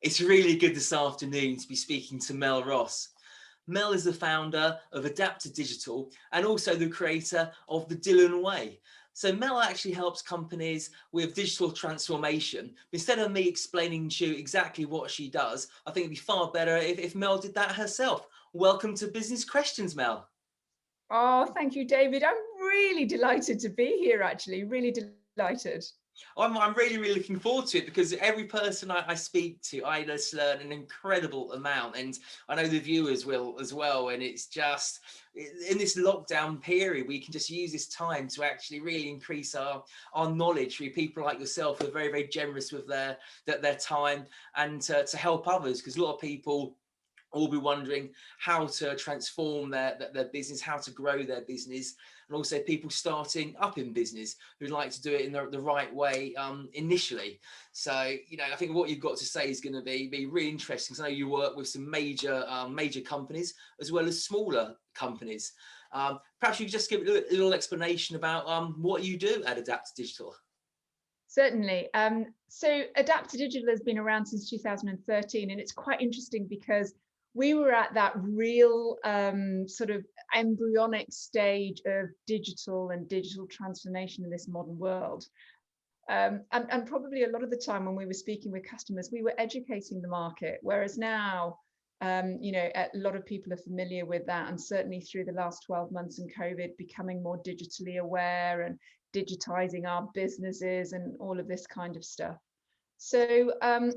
It's really good this afternoon to be speaking to Mel Ross. Mel is the founder of Adapted Digital and also the creator of The Dylan Way. So Mel actually helps companies with digital transformation. Instead of me explaining to you exactly what she does, I think it'd be far better if Mel did that herself. Welcome to Business Questions, Mel. Oh, thank you, David. I'm really delighted to be here, actually, really delighted. I'm really, really looking forward to it because every person I speak to, I just learn an incredible amount, and I know the viewers will as well. And it's just in this lockdown period, we can just use this time to actually really increase our knowledge through people like yourself who are very, very generous with their time and to help others, because a lot of people will be wondering how to transform their business, how to grow their business, and also people starting up in business who'd like to do it in the right way initially. So, I think what you've got to say is going to be really interesting, because I know you work with some major companies as well as smaller companies. Perhaps you could just give a little explanation about what you do at Adapted Digital. Certainly. So Adapted Digital has been around since 2013, and it's quite interesting because we were at that real sort of embryonic stage of digital transformation in this modern world. And probably a lot of the time when we were speaking with customers, we were educating the market, whereas now, a lot of people are familiar with that, and certainly through the last 12 months and COVID, becoming more digitally aware and digitizing our businesses and all of this kind of stuff. So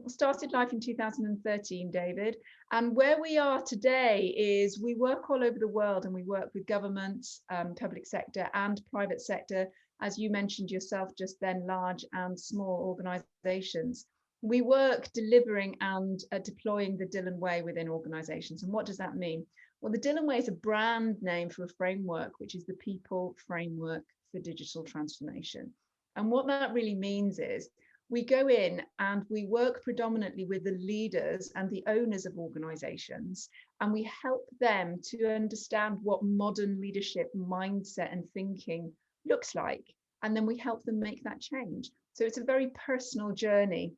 started life in 2013, David, and where we are today is we work all over the world, and we work with governments, public sector and private sector, as you mentioned yourself just then, large and small organizations. We work delivering and deploying the Dylan Way within organizations. And what does that mean? Well, the Dylan Way is a brand name for a framework, which is the People Framework for Digital Transformation. And what that really means is we go in and we work predominantly with the leaders and the owners of organizations, and we help them to understand what modern leadership mindset and thinking looks like. And then we help them make that change. So it's a very personal journey,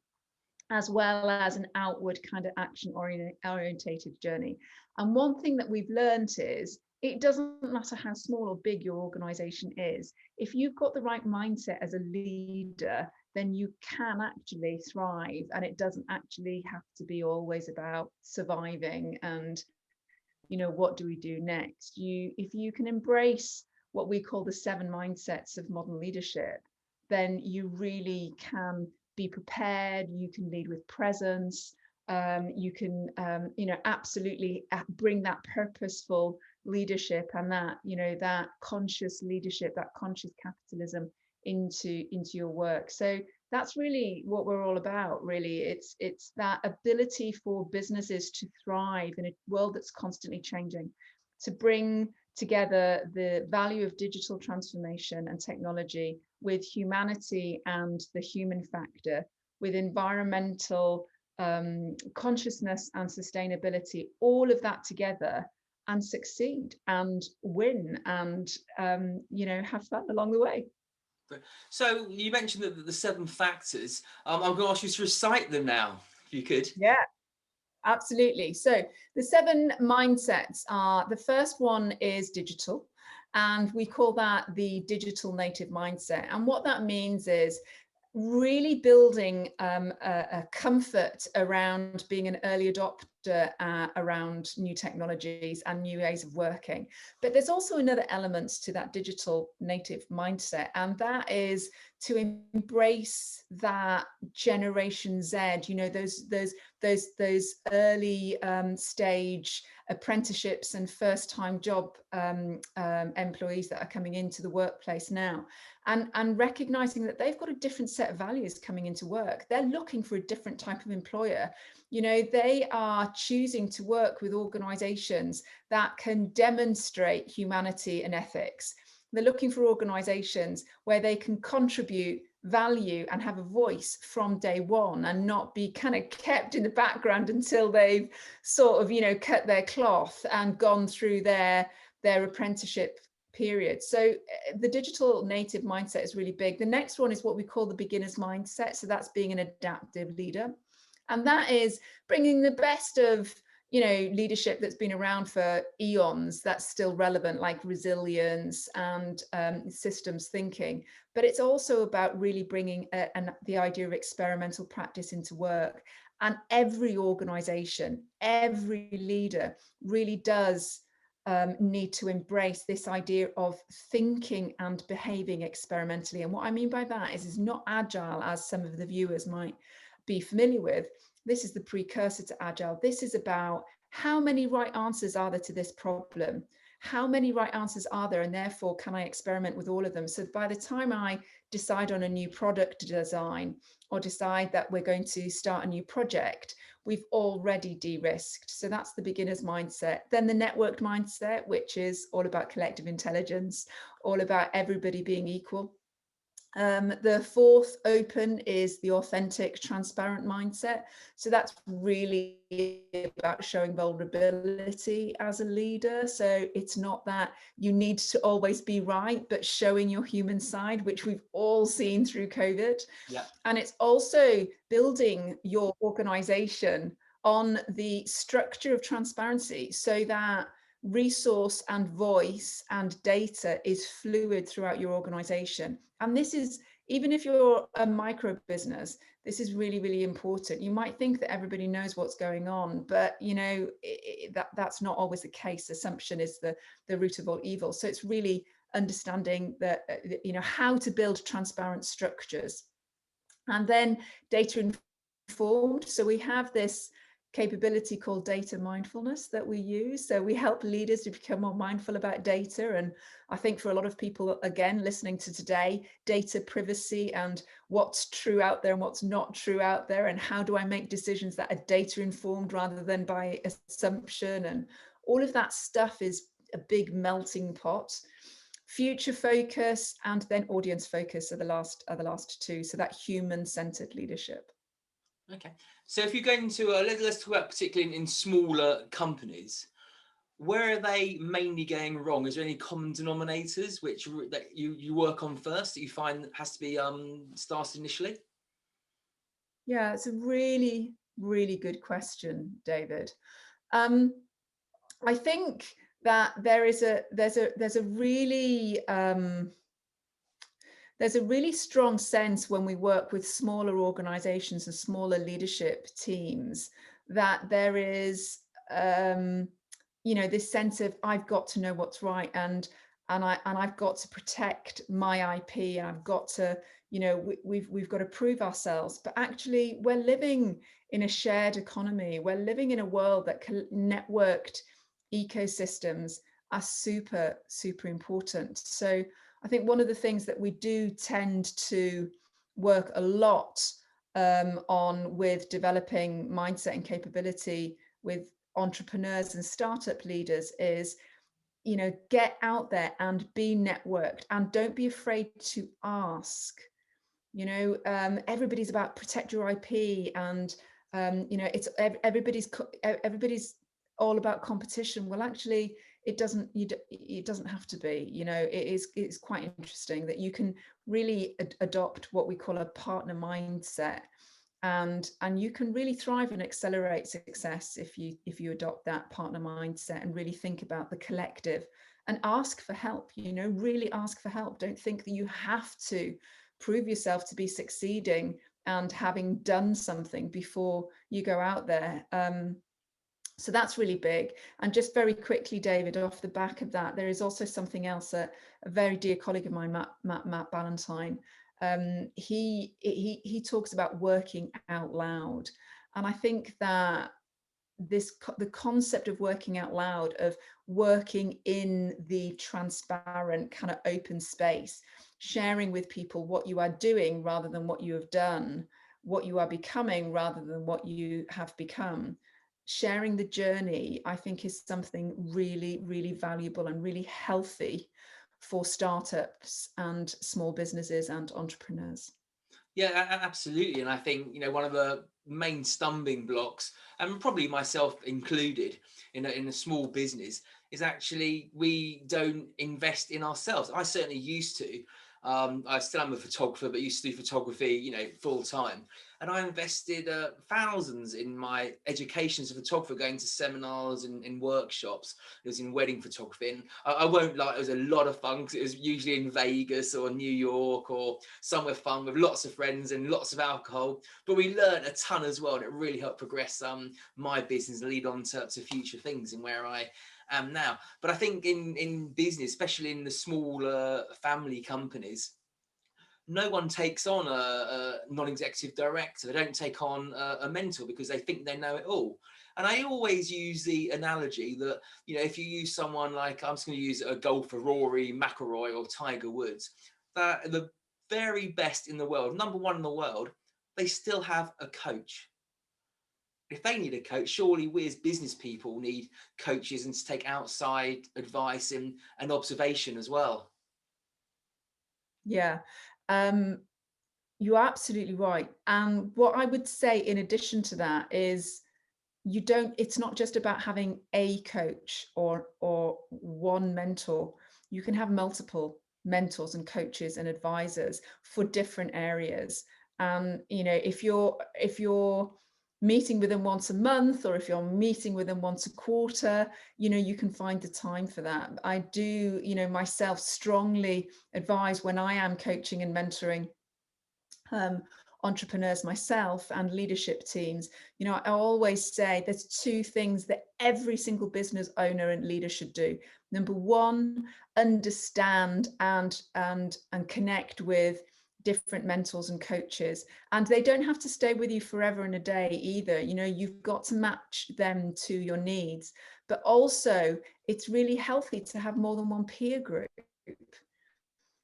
as well as an outward kind of action orientated journey. And one thing that we've learned is it doesn't matter how small or big your organization is. If you've got the right mindset as a leader, then you can actually thrive, and it doesn't actually have to be always about surviving and, what do we do next? If you can embrace what we call the 7 mindsets of modern leadership, then you really can be prepared, you can lead with presence, you can, absolutely bring that purposeful leadership and that, that conscious leadership, that conscious capitalism into your work. So that's really what we're all about, really. It's that ability for businesses to thrive in a world that's constantly changing, to bring together the value of digital transformation and technology with humanity and the human factor, with environmental consciousness and sustainability, all of that together, and succeed and win and have fun along the way. So you mentioned that the 7 factors. I'm going to ask you to recite them now, if you could. Yeah, absolutely. So the 7 mindsets are, the first one is digital, and we call that the digital native mindset. And what that means is really building a comfort around being an early adopter around new technologies and new ways of working. But there's also another element to that digital native mindset, and that is to embrace that Generation Z, those early stage apprenticeships and first-time job employees that are coming into the workplace now, and recognizing that they've got a different set of values coming into work. They're looking for a different type of employer. They are choosing to work with organizations that can demonstrate humanity and ethics. They're looking for organizations where they can contribute value and have a voice from day one, and not be kind of kept in the background until they've sort of, cut their cloth and gone through their apprenticeship period. So the digital native mindset is really big. The next one is what we call the beginner's mindset. So that's being an adaptive leader. And that is bringing the best of, you know, leadership that's been around for eons, that's still relevant, like resilience and systems thinking. But it's also about really bringing the idea of experimental practice into work. And every organization, every leader really does need to embrace this idea of thinking and behaving experimentally. And what I mean by that is not agile, as some of the viewers might be familiar with. This is the precursor to agile. This is about how many right answers are there to this problem? How many right answers are there? And therefore, can I experiment with all of them? So by the time I decide on a new product design or decide that we're going to start a new project, we've already de-risked. So that's the beginner's mindset. Then the networked mindset, which is all about collective intelligence, all about everybody being equal. The fourth open is the authentic, transparent mindset. So that's really about showing vulnerability as a leader. So it's not that you need to always be right, but showing your human side, which we've all seen through COVID. Yeah. And it's also building your organization on the structure of transparency so that resource and voice and data is fluid throughout your organization. And this is, even if you're a micro business, this is really, really important. You might think that everybody knows what's going on, but you know, that's not always the case. Assumption is the root of all evil. So it's really understanding that, you know, how to build transparent structures. And then data informed. So we have this capability called data mindfulness that we use. So we help leaders to become more mindful about data. And I think for a lot of people, again, listening to today, data privacy and what's true out there and what's not true out there, and how do I make decisions that are data informed rather than by assumption, and all of that stuff is a big melting pot. Future focus and then audience focus are the last two. So that human-centered leadership. Okay, so if you're going to let's talk about particularly in smaller companies, where are they mainly going wrong? Is there any common denominators which that you work on first that you find has to be started initially? Yeah, it's a really, really good question, David. I think that there's a really strong sense when we work with smaller organizations and smaller leadership teams that there is you know, this sense of I've got to know what's right, and I've got to protect my IP, and I've got to, you know, we've got to prove ourselves. But actually, we're living in a shared economy. We're living in a world that networked ecosystems are super, super important. So I think one of the things that we do tend to work a lot on with developing mindset and capability with entrepreneurs and startup leaders is, you know, get out there and be networked, and don't be afraid to ask. You know, everybody's about protect your IP, and you know, it's everybody's all about competition. Well, actually, it doesn't have to be. You know, it's quite interesting that you can really adopt what we call a partner mindset, and you can really thrive and accelerate success if you adopt that partner mindset and really think about the collective and ask for help. You know, really ask for help. Don't think that you have to prove yourself to be succeeding and having done something before you go out there. So that's really big. And just very quickly, David, off the back of that, there is also something else that a very dear colleague of mine, Matt Ballantyne, he talks about working out loud. And I think that the concept of working out loud, of working in the transparent kind of open space, sharing with people what you are doing rather than what you have done, what you are becoming rather than what you have become, sharing the journey, I think is something really, really valuable and really healthy for startups and small businesses and entrepreneurs. Yeah, absolutely. And I think, you know, one of the main stumbling blocks, and probably myself included in a small business, is actually we don't invest in ourselves. I certainly used to. I still am a photographer, but used to do photography, you know, full time. And I invested thousands in my education as a photographer, going to seminars and in workshops. It was in wedding photography. And I won't lie, it was a lot of fun because it was usually in Vegas or New York or somewhere fun with lots of friends and lots of alcohol. But we learned a ton as well. And it really helped progress my business and lead on to future things and where I am now. But I think in business, especially in the smaller family companies, no one takes on a non-executive director. They don't take on a mentor because they think they know it all. And I always use the analogy that, you know, if you use someone like, I'm just going to use a golfer, Rory McIlroy or Tiger Woods, that the very best in the world, number one in the world, they still have a coach. If they need a coach, surely we as business people need coaches and to take outside advice and observation as well. Yeah, you're absolutely right. And what I would say in addition to that is it's not just about having a coach or one mentor. You can have multiple mentors and coaches and advisors for different areas. You know, if you're meeting with them once a month, or if you're meeting with them once a quarter, you know, you can find the time for that. I do, you know, myself strongly advise when I am coaching and mentoring entrepreneurs myself and leadership teams. You know, I always say there's two things that every single business owner and leader should do. Number one, understand and connect with different mentors and coaches, and they don't have to stay with you forever and a day either. You know, you've got to match them to your needs, but also it's really healthy to have more than one peer group.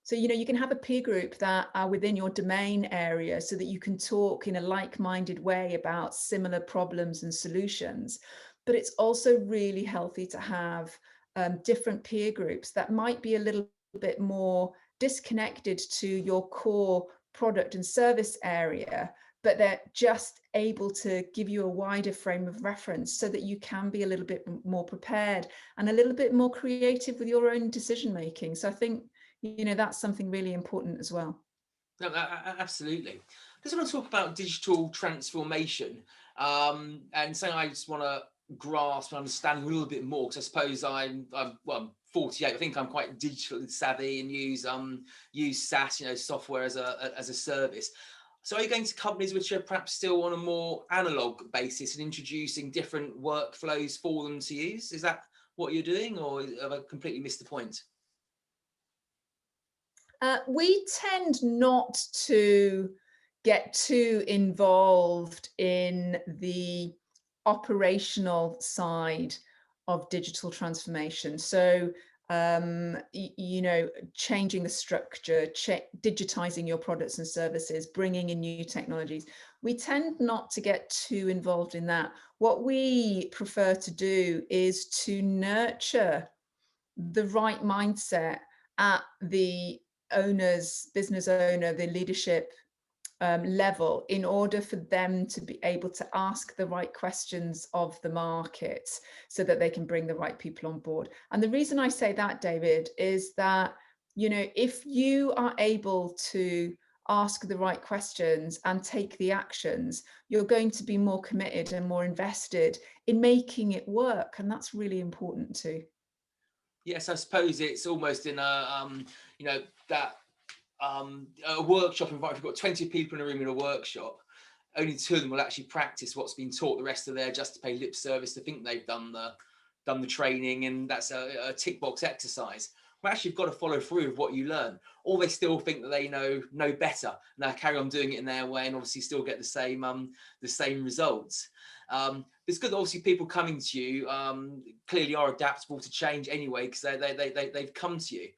So, you know, you can have a peer group that are within your domain area so that you can talk in a like-minded way about similar problems and solutions. But it's also really healthy to have different peer groups that might be a little bit more disconnected to your core product and service area, but they're just able to give you a wider frame of reference so that you can be a little bit more prepared and a little bit more creative with your own decision making. So I think, you know, that's something really important as well. No, absolutely. I just want to talk about digital transformation, and something I just want to grasp and understand a little bit more, because I suppose I'm 48. I think I'm quite digitally savvy and use SaaS, you know, software as a service. So are you going to companies which are perhaps still on a more analog basis and introducing different workflows for them to use? Is that what you're doing, or have I completely missed the point? We tend not to get too involved in the operational side of digital transformation. So, you know, changing the structure, digitizing your products and services, bringing in new technologies. We tend not to get too involved in that. What we prefer to do is to nurture the right mindset at the business owner, the leadership level, in order for them to be able to ask the right questions of the market so that they can bring the right people on board. And the reason I say that, David, is that, you know, if you are able to ask the right questions and take the actions, you're going to be more committed and more invested in making it work. And that's really important too. Yes, I suppose it's almost in a you know, that a workshop environment. If you've got 20 people in a room in a workshop, only 2 of them will actually practice what's been taught. The rest are there just to pay lip service, to think they've done the training, and that's a tick box exercise. Well, actually, you've got to follow through with what you learn. Or they still think that they know better, and they carry on doing it in their way, and obviously still get the same results. It's good that obviously people coming to you clearly are adaptable to change anyway, because they've come to you.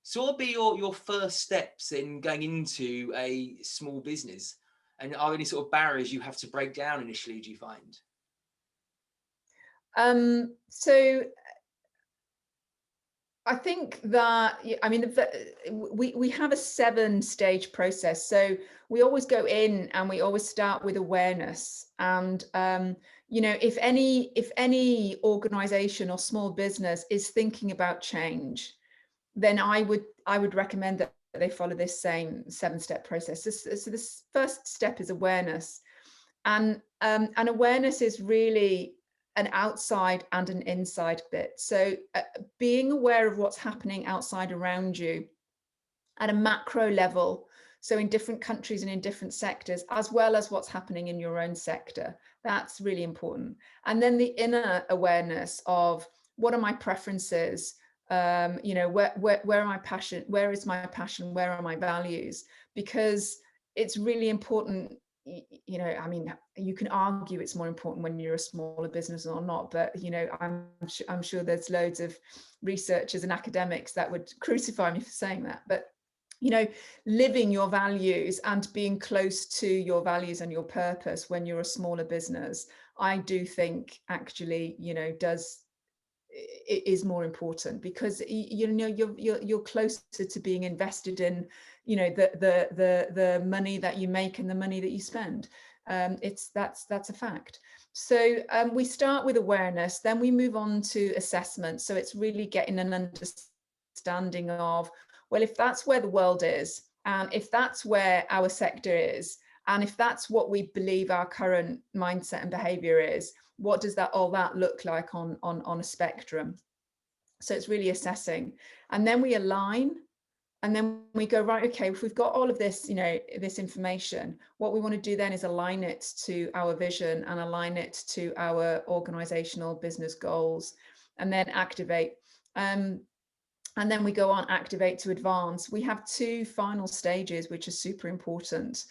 So what would be your first steps in going into a small business? And are there any sort of barriers you have to break down initially, do you find? So I think that, I mean, we have a 7-stage process. So we always go in and we always start with awareness. And you know, if any organization or small business is thinking about change, then I would recommend that they follow this same 7-step process. So this first step is awareness, and awareness is really an outside and an inside bit. So being aware of what's happening outside around you at a macro level, so in different countries and in different sectors, as well as what's happening in your own sector. That's really important. And then the inner awareness of what are my preferences, you know, where am I passionate, where is my passion, where are my values? Because it's really important. You know, I mean, you can argue it's more important when you're a smaller business or not, but you know, I'm sure there's loads of researchers and academics that would crucify me for saying that. But you know, living your values and being close to your values and your purpose when you're a smaller business, I do think actually, you know, it is more important, because you know you're closer to being invested in, you know, the money that you make and the money that you spend. That's a fact. So we start with awareness, then we move on to assessment. So it's really getting an understanding of, well, if that's where the world is, and if that's where our sector is, and if that's what we believe our current mindset and behavior is, what does all that look like on a spectrum? So it's really assessing, and then we align, and then we go, right, okay, if we've got all of this, you know, this information, what we want to do then is align it to our vision and align it to our organizational business goals, and then activate. And then we go on activate to advance. We have 2 final stages, which are super important.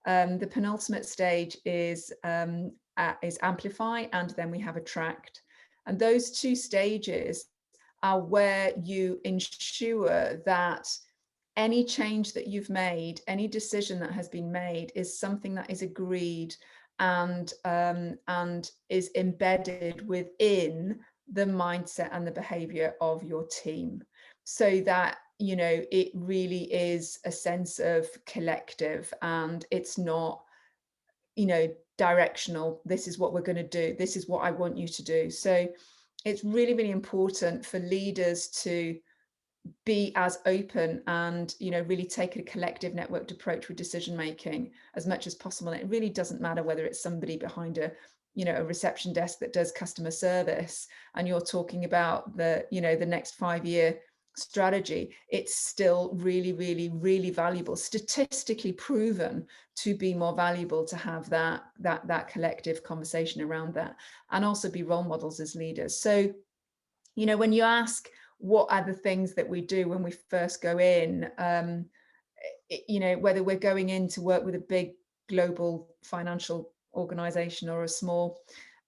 The penultimate stage is amplify, and then we have attract. And those 2 stages are where you ensure that any change that you've made, any decision that has been made, is something that is agreed and is embedded within the mindset and the behavior of your team, so that, you know, it really is a sense of collective, and it's not, you know, directional. This is what we're going to do. This is what I want you to do. So it's really, really important for leaders to be as open and, you know, really take a collective networked approach with decision making as much as possible. And it really doesn't matter whether it's somebody behind a, you know, a reception desk that does customer service, and you're talking about the, you know, the next 5-year strategy. It's still really, really, really valuable, statistically proven to be more valuable to have that collective conversation around that, and also be role models as leaders. So, you know, when you ask what are the things that we do when we first go in, you know, whether we're going in to work with a big global financial organization or a small,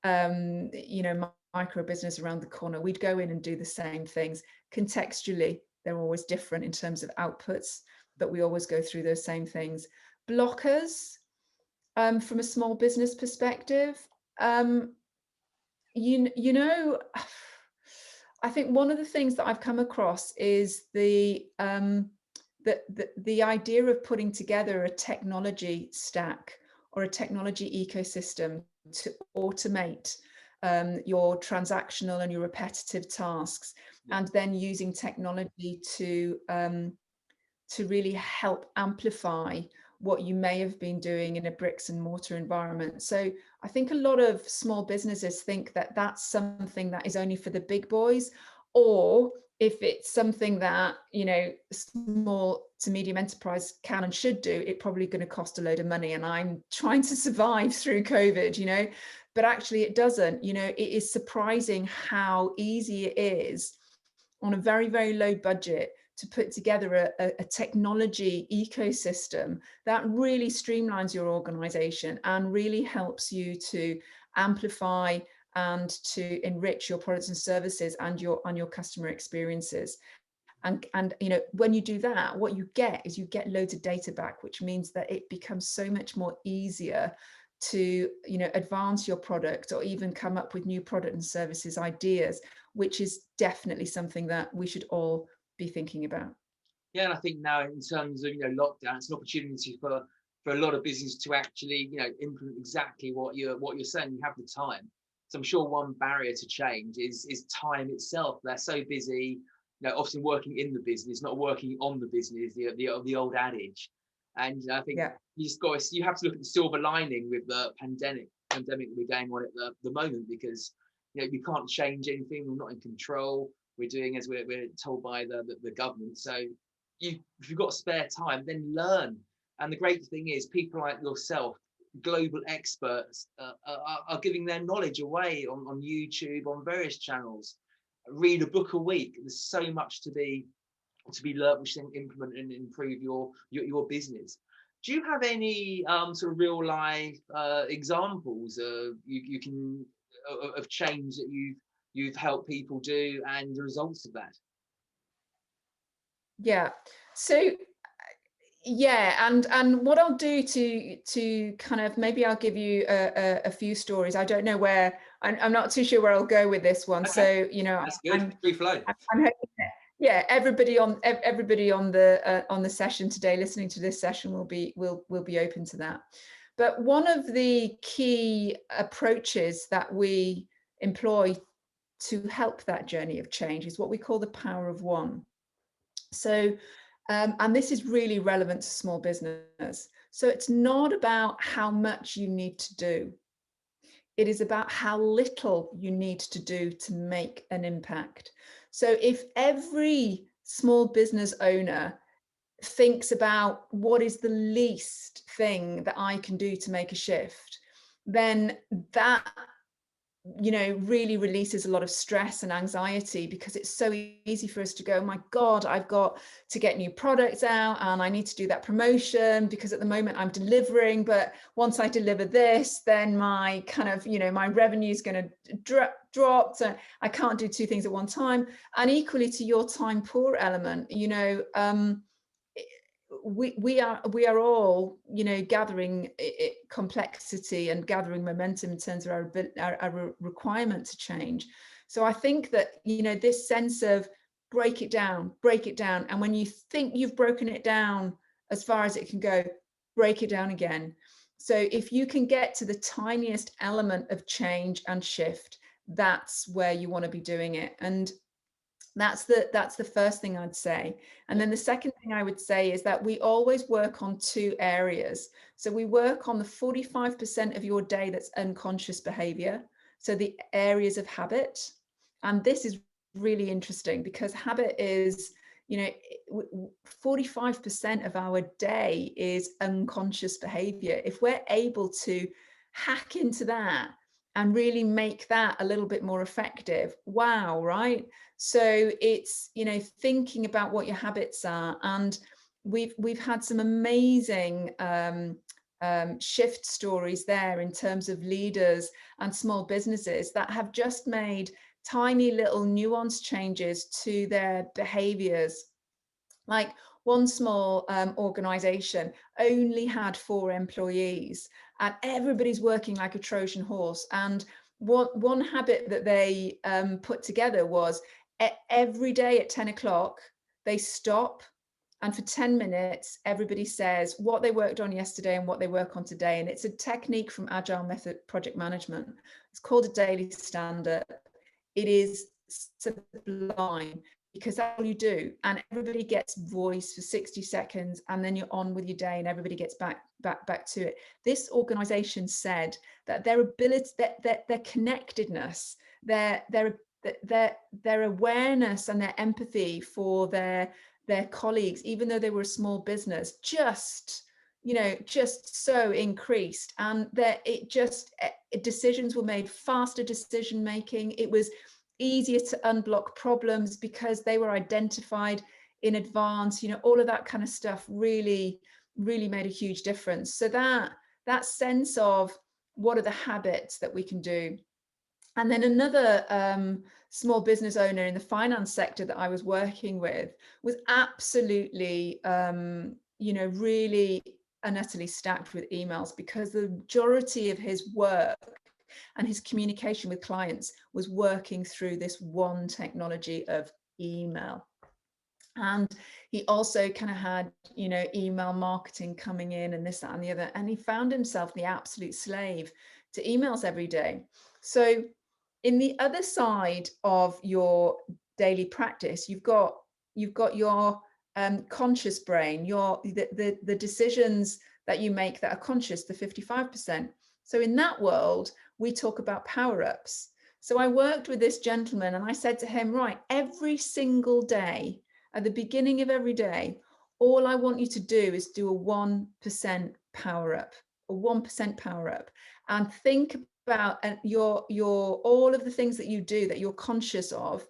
you know, micro business around the corner, we'd go in and do the same things. Contextually, they're always different in terms of outputs, but we always go through those same things. Blockers, from a small business perspective, you know, I think one of the things that I've come across is the idea of putting together a technology stack or a technology ecosystem to automate your transactional and your repetitive tasks, and then using technology to really help amplify what you may have been doing in a bricks and mortar environment. So I think a lot of small businesses think that that's something that is only for the big boys, or if it's something that, you know, small to medium enterprise can and should do, it's probably going to cost a load of money, and I'm trying to survive through COVID, you know. But actually it doesn't. You know, it is surprising how easy it is on a very, very low budget to put together a technology ecosystem that really streamlines your organization and really helps you to amplify and to enrich your products and services and your customer experiences. And you know, when you do that, what you get is you get loads of data back, which means that it becomes so much more easier to, you know, advance your product or even come up with new product and services ideas, which is definitely something that we should all be thinking about. Yeah, and I think now in terms of, you know, lockdown, it's an opportunity for a lot of business to actually, you know, implement exactly what you're saying. You have the time. So I'm sure one barrier to change is time itself. They're so busy. often working in the business, not working on the business, the old adage. And I think Yeah. you have to look at the silver lining with the pandemic we're going on at the moment, because we can't change anything. We're not in control. We're doing as we're told by the government. So if you've got spare time, then learn. And the great thing is, people like yourself, global experts, are giving their knowledge away on YouTube, on various channels. Read a book a week. There's so much to be learned, which then implement and improve your business. Do you have any sort of real life examples of you can of change that you've helped people do and the results of that? Yeah. So yeah, and what I'll do to kind of, maybe I'll give you a few stories. I don't know where, I'm not too sure where I'll go with this one. Okay, So that's good. Free flow. I'm hoping that, yeah, everybody on the session today, listening to this session, will be open to that. But one of the key approaches that we employ to help that journey of change is what we call the power of one. So, and this is really relevant to small business. So it's not about how much you need to do. It is about how little you need to do to make an impact. So if every small business owner thinks about what is the least thing that I can do to make a shift, then that really releases a lot of stress and anxiety, because it's so easy for us to go, oh my God, I've got to get new products out and I need to do that promotion because at the moment I'm delivering, but once I deliver this, then my kind of, my revenue is going to drop. So I can't do two things at one time. And equally to your time poor element, we are all gathering complexity and gathering momentum in terms of our requirement to change. So I think that this sense of break it down, and when you think you've broken it down as far as it can go, break it down again. So if you can get to the tiniest element of change and shift, that's where you want to be doing it. And that's the first thing I'd say. And then the second thing I would say is that we always work on two areas. So we work on the 45% of your day that's unconscious behavior, so the areas of habit. And this is really interesting because habit is 45% of our day is unconscious behavior. If we're able to hack into that and really make that a little bit more effective, wow, right? So it's thinking about what your habits are, and we've had some amazing shift stories there in terms of leaders and small businesses that have just made tiny little nuance changes to their behaviors. Like one small organization only had 4 employees and everybody's working like a Trojan horse. And one habit that they put together was every day at 10 o'clock, they stop. And for 10 minutes, everybody says what they worked on yesterday and what they work on today. And it's a technique from Agile Method Project Management. It's called a daily stand-up. It is sublime because that's all you do. And everybody gets voice for 60 seconds and then you're on with your day and everybody gets back to it. This organization said that their ability, their connectedness, their awareness and their empathy for their colleagues, even though they were a small business, just so increased, and that decisions were made, faster decision making. It was easier to unblock problems because they were identified in advance. All of that kind of stuff really made a huge difference. So that sense of what are the habits that we can do. And then another small business owner in the finance sector that I was working with was absolutely, really and utterly stacked with emails, because the majority of his work and his communication with clients was working through this one technology of email. And he also kind of had, email marketing coming in and this, that, and the other. And he found himself the absolute slave to emails every day. So in the other side of your daily practice. You've got your conscious brain, the decisions that you make that are conscious, the 55%. So in that world, we talk about power-ups. So I worked with this gentleman and I said to him, right, every single day, at the beginning of every day, all I want you to do is do a 1% power-up, a 1% power-up, and think about your all of the things that you do that you're conscious of,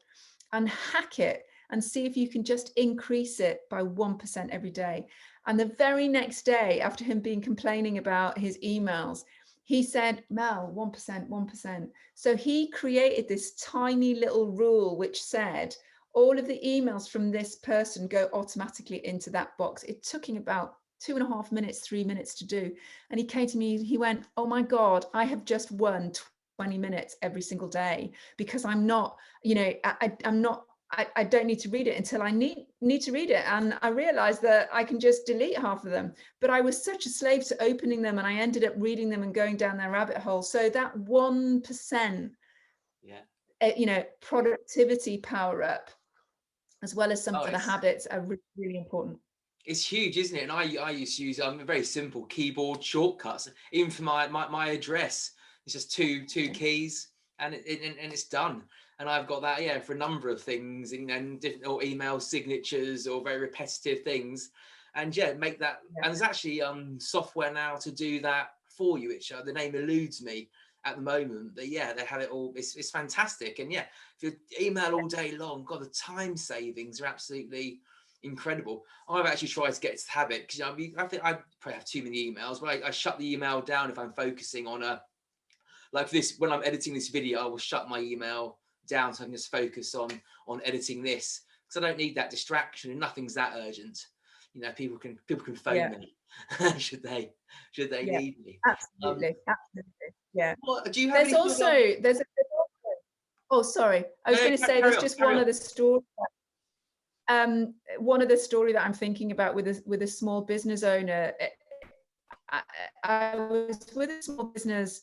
and hack it and see if you can just increase it by 1% every day. And the very next day, after him being complaining about his emails, he said, Mel, 1%, 1%. So he created this tiny little rule which said, all of the emails from this person go automatically into that box. It took him about 2.5 minutes, 3 minutes to do. And he came to me, he went, oh my God, I have just won 20 minutes every single day, because I'm not, you know, I don't need to read it until I need to read it. And I realized that I can just delete half of them. But I was such a slave to opening them, and I ended up reading them and going down their rabbit hole. So that 1%, you know, productivity power up, as well as some of the habits, are really, really important. It's huge, isn't it? And I used to use very simple keyboard shortcuts, even for my address. It's just two keys, and it's done. And I've got that, for a number of things, and different, or email signatures, or very repetitive things, and make that. And there's actually software now to do that for you, which the name eludes me at the moment. But they have it all. It's fantastic. And if you email all day long, God, the time savings are absolutely incredible. I've actually tried to get to the habit, because I think I probably have too many emails, but I shut the email down if I'm focusing on like this. When I'm editing this video, I will shut my email down so I can just focus on editing this, because I don't need that distraction, and nothing's that urgent. You know, people can phone me should they need me. Absolutely. Yeah. What, do you have? Oh, sorry. I was going to say, there's just one other story. One other story that I'm thinking about with a small business owner. I was with a small business,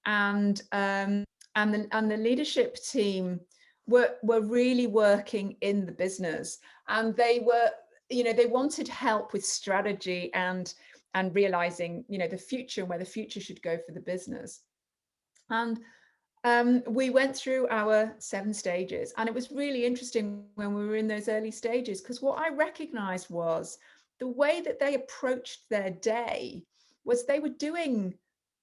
and the leadership team were really working in the business, and they were, they wanted help with strategy and realizing, the future and where the future should go for the business. And we went through our 7 stages, and it was really interesting when we were in those early stages, because what I recognized was the way that they approached their day was they were doing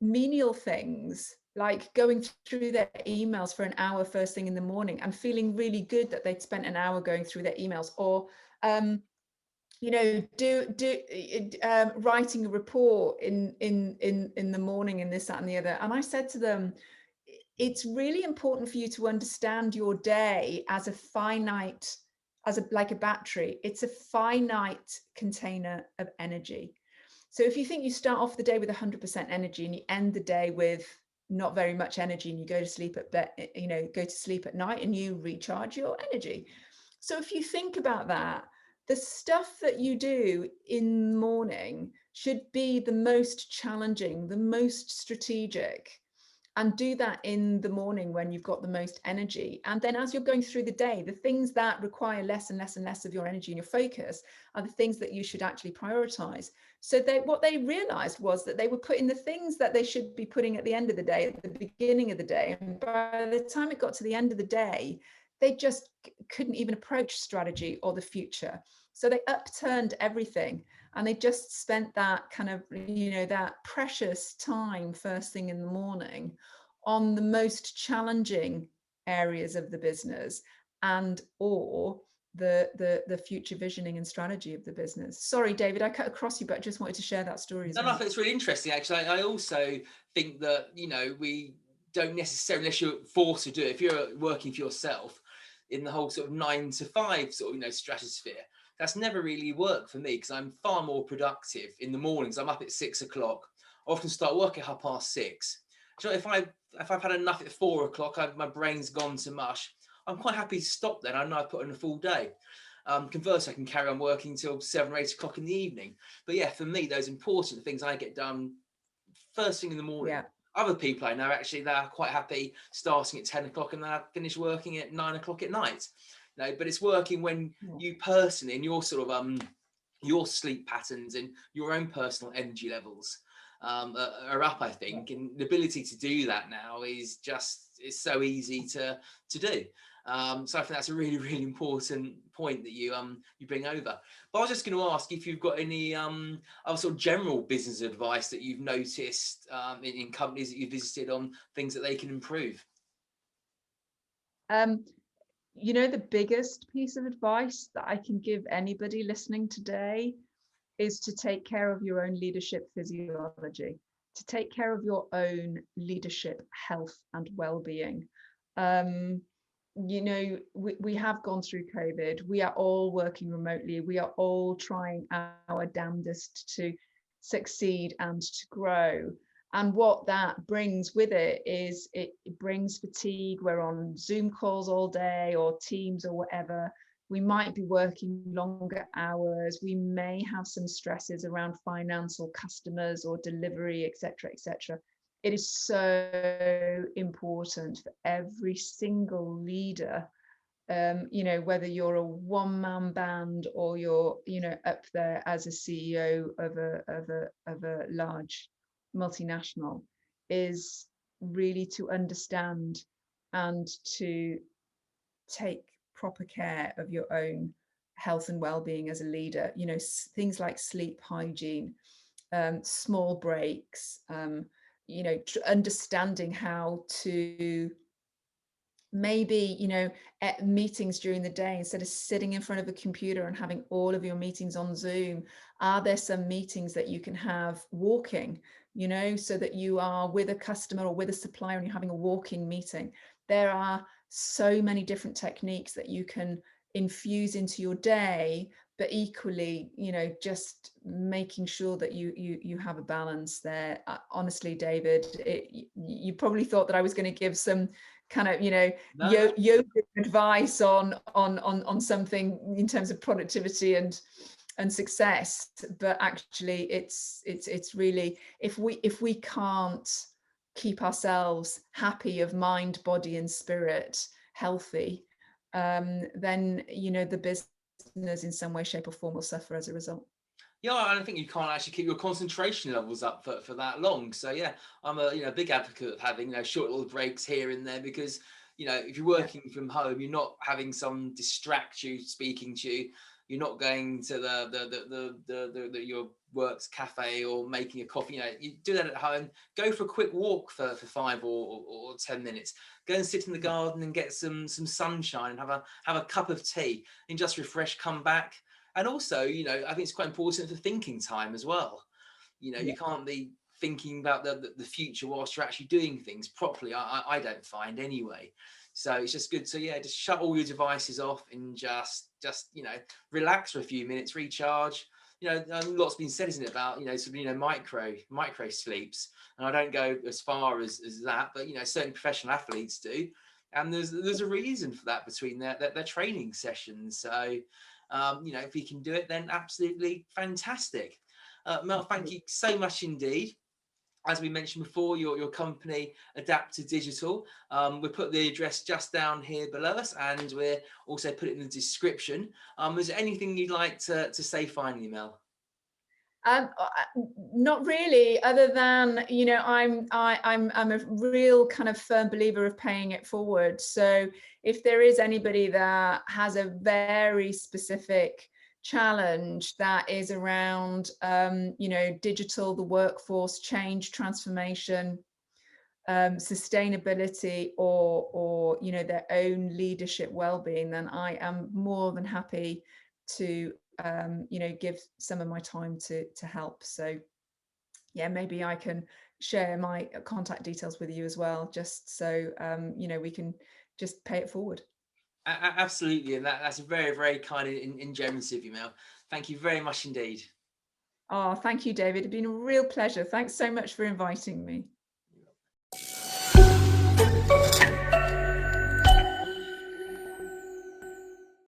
menial things, like going through their emails for an hour first thing in the morning and feeling really good that they'd spent an hour going through their emails, or writing a report in the morning, and this, that, and the other. And I said to them, it's really important for you to understand your day as a finite, like a battery. It's a finite container of energy. So if you think you start off the day with 100% energy, and you end the day with not very much energy, and you go to sleep at night, and you recharge your energy. So if you think about that, the stuff that you do in the morning should be the most challenging, the most strategic, and do that in the morning when you've got the most energy. And then as you're going through the day, the things that require less and less and less of your energy and your focus are the things that you should actually prioritize. So what they realized was that they were putting the things that they should be putting at the end of the day, at the beginning of the day. And by the time it got to the end of the day, they just couldn't even approach strategy or the future. So they upturned everything, and they just spent that kind of, that precious time first thing in the morning on the most challenging areas of the business, and or the future visioning and strategy of the business. Sorry, David, I cut across you, but I just wanted to share that story as well. No, I think it's really interesting, actually. I also think that, we don't necessarily, unless you're forced to do it, if you're working for yourself in the whole sort of 9 to 5 sort of, stratosphere, that's never really worked for me, because I'm far more productive in the mornings. I'm up at 6 o'clock. I often start work at 6:30. So if I've had enough at 4 o'clock, my brain's gone to mush, I'm quite happy to stop then. I know I've put in a full day. Conversely, I can carry on working till 7 or 8 o'clock in the evening. But for me, those important things I get done first thing in the morning. Yeah. Other people I know, actually, they're quite happy starting at 10 o'clock, and then I finish working at 9 o'clock at night. but it's working when you personally, in your sort of your sleep patterns and your own personal energy levels are up, I think, and the ability to do that now is so easy to do. So I think that's a really, really important point that you bring over. But I was just going to ask if you've got any other sort of general business advice that you've noticed in companies that you've visited on things that they can improve. You know, the biggest piece of advice that I can give anybody listening today is to take care of your own leadership physiology, to take care of your own leadership health and well-being. You know, we have gone through COVID. We are all working remotely. We are all trying our damnedest to succeed and to grow. And what that brings with it is it brings fatigue. We're on Zoom calls all day or Teams or whatever. We might be working longer hours. We may have some stresses around finance or customers or delivery, etc., etc. It is so important for every single leader, you know, whether you're a one-man band or you're, you know, up there as a CEO of a large multinational, is really to understand and to take proper care of your own health and well-being as a leader. You know, things like sleep hygiene, small breaks, you know, understanding how to maybe, you know, at meetings during the day, instead of sitting in front of a computer and having all of your meetings on Zoom, are there some meetings that you can have walking, you know, so that you are with a customer or with a supplier and you're having a walking meeting? There are so many different techniques that you can infuse into your day, but equally, you know, just making sure that you have a balance there. Honestly, David, you probably thought that I was going to give some kind of, you know, yoga advice on something in terms of productivity and success, but actually it's really, if we can't keep ourselves happy of mind, body and spirit, healthy, then, you know, the business in some way, shape or form will suffer as a result. Yeah, I don't think you can't actually keep your concentration levels up for that long. So yeah, I'm a big advocate of having short little breaks here and there, because if you're working from home, you're not having some distract you speaking to you. You're not going to the your works cafe or making a coffee. You do that at home. Go for a quick walk for 5 or 10 minutes. Go and sit in the garden and get some sunshine and have a cup of tea and just refresh. Come back. And also, I think it's quite important for thinking time as well. You can't be thinking about the future whilst you're actually doing things properly. I don't find anyway. So it's just good to just shut all your devices off and just relax for a few minutes, recharge. Lots been said, isn't it, about micro sleeps, and I don't go as far as that, but certain professional athletes do, and there's a reason for that between their training sessions. So if you can do it, then absolutely fantastic. Mel, thank you so much indeed. As we mentioned before, your company, Adapter Digital, we'll put the address just down here below us, and we'll also put it in the description. Is there anything you'd like to say finally, Mel? Not really, other than I'm a real kind of firm believer of paying it forward. So if there is anybody that has a very specific challenge that is around digital, the workforce change, transformation, sustainability, or their own leadership well-being, then I am more than happy to give some of my time to help. So yeah, maybe I can share my contact details with you as well, just so we can just pay it forward. Absolutely, and that's very, very kind and generous of you, Mel. Thank you very much indeed. Oh, thank you, David. It's been a real pleasure. Thanks so much for inviting me.